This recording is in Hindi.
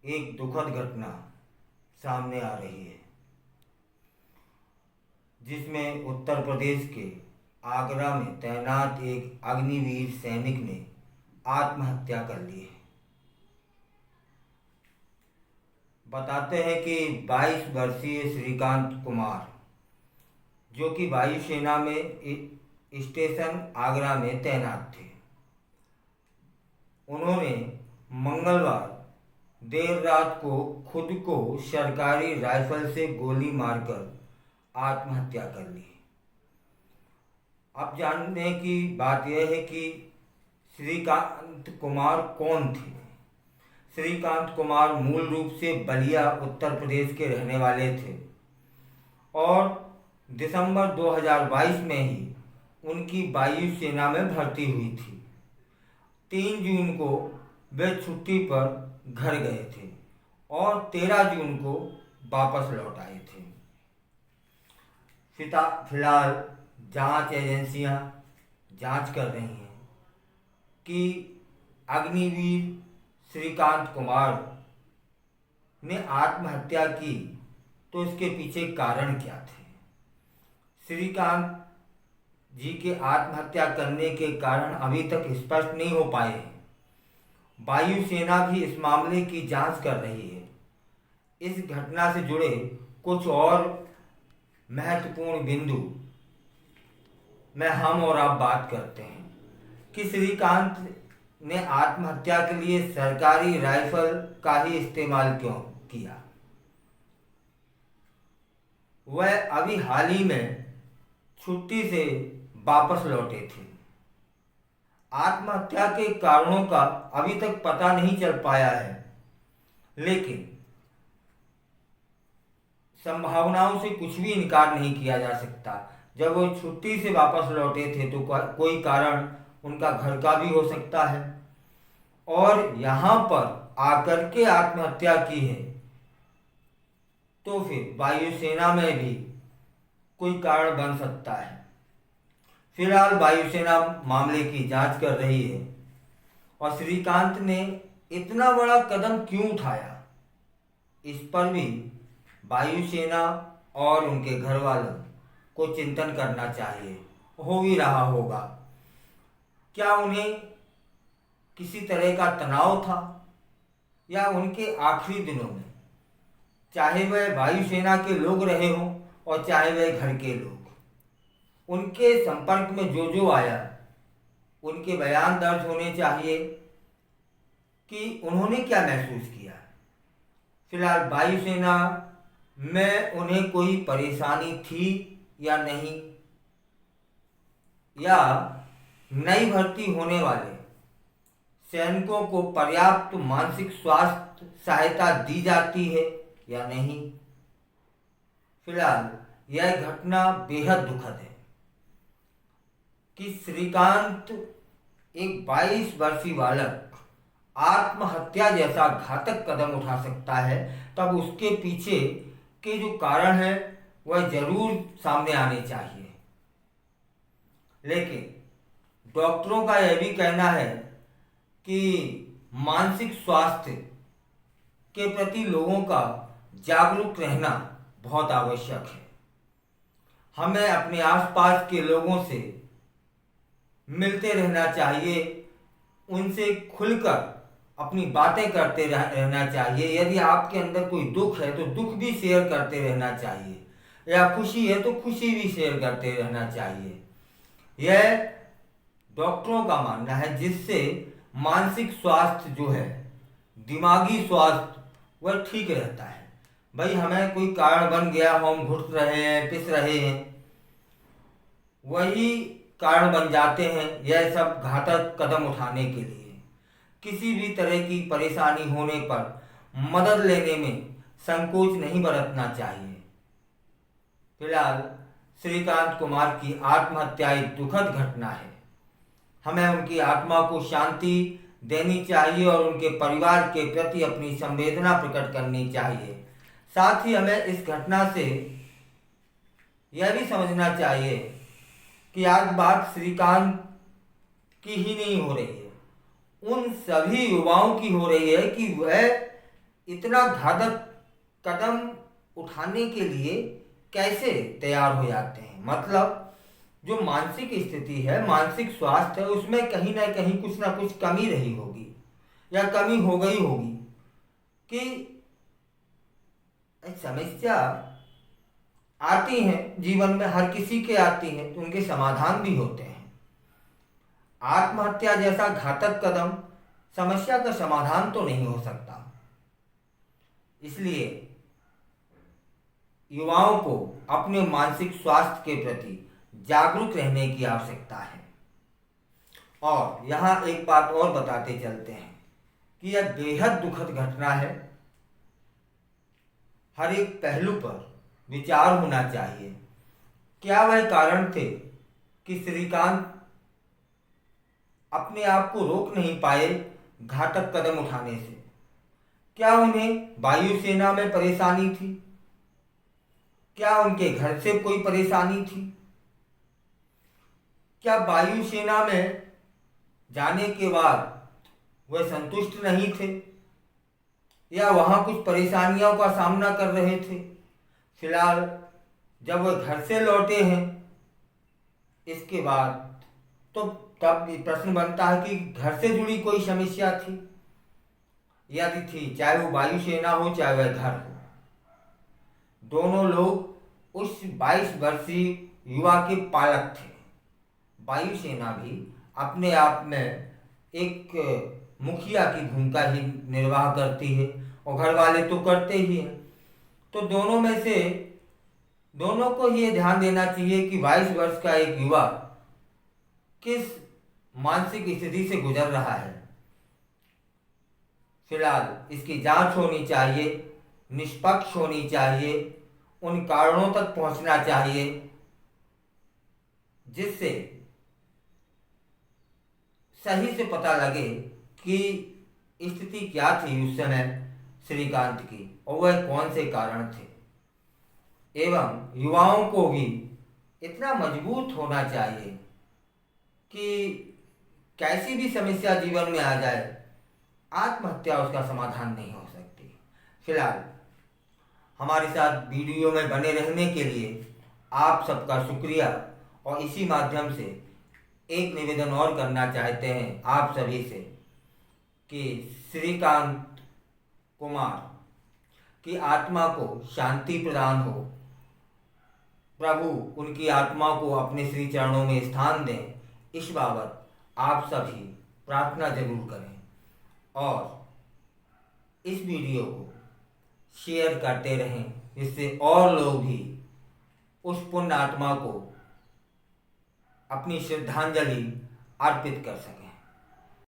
एक दुखद घटना सामने आ रही है, जिसमें उत्तर प्रदेश के आगरा में तैनात एक अग्निवीर सैनिक ने आत्महत्या कर ली है। बताते हैं कि 22 वर्षीय श्रीकांत कुमार, जो कि वायुसेना में स्टेशन आगरा में तैनात थे, उन्होंने मंगलवार देर रात को खुद को सरकारी राइफल से गोली मारकर आत्महत्या कर ली। अब जानने की बात यह है कि श्रीकांत कुमार कौन थे। श्रीकांत कुमार मूल रूप से बलिया उत्तर प्रदेश के रहने वाले थे और दिसंबर 2022 में ही उनकी वायुसेना में भर्ती हुई थी। 3 जून को वे छुट्टी पर घर गए थे और 13 जून को वापस लौट आए थे। फिलहाल जांच एजेंसियां जांच कर रही हैं कि अग्निवीर श्रीकांत कुमार ने आत्महत्या की तो इसके पीछे कारण क्या थे। श्रीकांत जी के आत्महत्या करने के कारण अभी तक स्पष्ट नहीं हो पाए हैं। वायुसेना भी इस मामले की जांच कर रही है। इस घटना से जुड़े कुछ और महत्वपूर्ण बिंदु में हम और आप बात करते हैं कि श्रीकांत ने आत्महत्या के लिए सरकारी राइफल का ही इस्तेमाल क्यों किया। वह अभी हाल ही में छुट्टी से वापस लौटे थे। आत्महत्या के कारणों का अभी तक पता नहीं चल पाया है, लेकिन संभावनाओं से कुछ भी इनकार नहीं किया जा सकता। जब वो छुट्टी से वापस लौटे थे तो कोई कारण उनका घर का भी हो सकता है और यहाँ पर आकर के आत्महत्या की है तो फिर वायुसेना में भी कोई कारण बन सकता है। फिलहाल वायुसेना मामले की जांच कर रही है और श्रीकांत ने इतना बड़ा कदम क्यों उठाया, इस पर भी वायुसेना और उनके घर वालों को चिंतन करना चाहिए। हो भी रहा होगा। क्या उन्हें किसी तरह का तनाव था या उनके आखिरी दिनों में, चाहे वह वायुसेना के लोग रहे हों और चाहे वह घर के लोग, उनके संपर्क में जो जो आया उनके बयान दर्ज होने चाहिए कि उन्होंने क्या महसूस किया। फिलहाल वायुसेना में उन्हें कोई परेशानी थी या नहीं, या नई भर्ती होने वाले सैनिकों को पर्याप्त मानसिक स्वास्थ्य सहायता दी जाती है या नहीं। फिलहाल यह घटना बेहद दुखद है कि श्रीकांत एक 22 वर्षीय बालक आत्महत्या जैसा घातक कदम उठा सकता है, तब उसके पीछे के जो कारण है वह जरूर सामने आने चाहिए। लेकिन डॉक्टरों का यह भी कहना है कि मानसिक स्वास्थ्य के प्रति लोगों का जागरूक रहना बहुत आवश्यक है। हमें अपने आसपास के लोगों से मिलते रहना चाहिए, उनसे खुलकर अपनी बातें करते रहना चाहिए। यदि आपके अंदर कोई दुख है तो दुख भी शेयर करते रहना चाहिए, या खुशी है तो खुशी भी शेयर करते रहना चाहिए। यह डॉक्टरों का मानना है, जिससे मानसिक स्वास्थ्य जो है, दिमागी स्वास्थ्य, वह ठीक रहता है। भाई हमें कोई कारण बन गया, हम घुट रहे हैं, पिस रहे हैं, वही कारण बन जाते हैं यह सब घातक कदम उठाने के लिए। किसी भी तरह की परेशानी होने पर मदद लेने में संकोच नहीं बरतना चाहिए। फिलहाल श्रीकांत कुमार की आत्महत्या एक दुखद घटना है। हमें उनकी आत्मा को शांति देनी चाहिए और उनके परिवार के प्रति अपनी संवेदना प्रकट करनी चाहिए। साथ ही हमें इस घटना से यह भी समझना चाहिए कि आज बात श्रीकांत की ही नहीं हो रही है, उन सभी युवाओं की हो रही है कि वह इतना घातक कदम उठाने के लिए कैसे तैयार हो जाते हैं। मतलब जो मानसिक स्थिति है, मानसिक स्वास्थ्य है, उसमें कहीं ना कहीं कुछ ना कुछ कमी रही होगी या कमी हो गई होगी कि समस्या आती हैं जीवन में, हर किसी के आती हैं, तो उनके समाधान भी होते हैं। आत्महत्या जैसा घातक कदम समस्या का समाधान तो नहीं हो सकता। इसलिए युवाओं को अपने मानसिक स्वास्थ्य के प्रति जागरूक रहने की आवश्यकता है। और यहाँ एक बात और बताते चलते हैं कि यह बेहद दुखद घटना है। हर एक पहलू पर विचार होना चाहिए। क्या वह कारण थे कि श्रीकांत अपने आप को रोक नहीं पाए घातक कदम उठाने से? क्या उन्हें वायुसेना में परेशानी थी? क्या उनके घर से कोई परेशानी थी? क्या वायुसेना में जाने के बाद वह संतुष्ट नहीं थे या वहां कुछ परेशानियों का सामना कर रहे थे? फिलहाल जब वह घर से लौटे हैं इसके बाद, तो तब प्रश्न बनता है कि घर से जुड़ी कोई समस्या थी? यदि थी, चाहे वो वायुसेना हो चाहे वह घर हो, दोनों लोग उस 22 वर्षीय युवा के पालक थे। वायुसेना भी अपने आप में एक मुखिया की भूमिका ही निर्वाह करती है और घर वाले तो करते ही हैं। तो दोनों में से दोनों को ये ध्यान देना चाहिए कि 22 वर्ष का एक युवा किस मानसिक स्थिति से गुजर रहा है। फिलहाल इसकी जांच होनी चाहिए, निष्पक्ष होनी चाहिए, उन कारणों तक पहुंचना चाहिए जिससे सही से पता लगे कि स्थिति क्या थी उस समय श्रीकांत की और वह कौन से कारण थे। एवं युवाओं को भी इतना मजबूत होना चाहिए कि कैसी भी समस्या जीवन में आ जाए, आत्महत्या उसका समाधान नहीं हो सकती। फिलहाल हमारे साथ वीडियो में बने रहने के लिए आप सबका शुक्रिया। और इसी माध्यम से एक निवेदन और करना चाहते हैं आप सभी से कि श्रीकांत कुमार की आत्मा को शांति प्रदान हो, प्रभु उनकी आत्मा को अपने श्री चरणों में स्थान दें, इस बाबत आप सभी प्रार्थना जरूर करें और इस वीडियो को शेयर करते रहें जिससे और लोग भी उस पुण्य आत्मा को अपनी श्रद्धांजलि अर्पित कर सकें।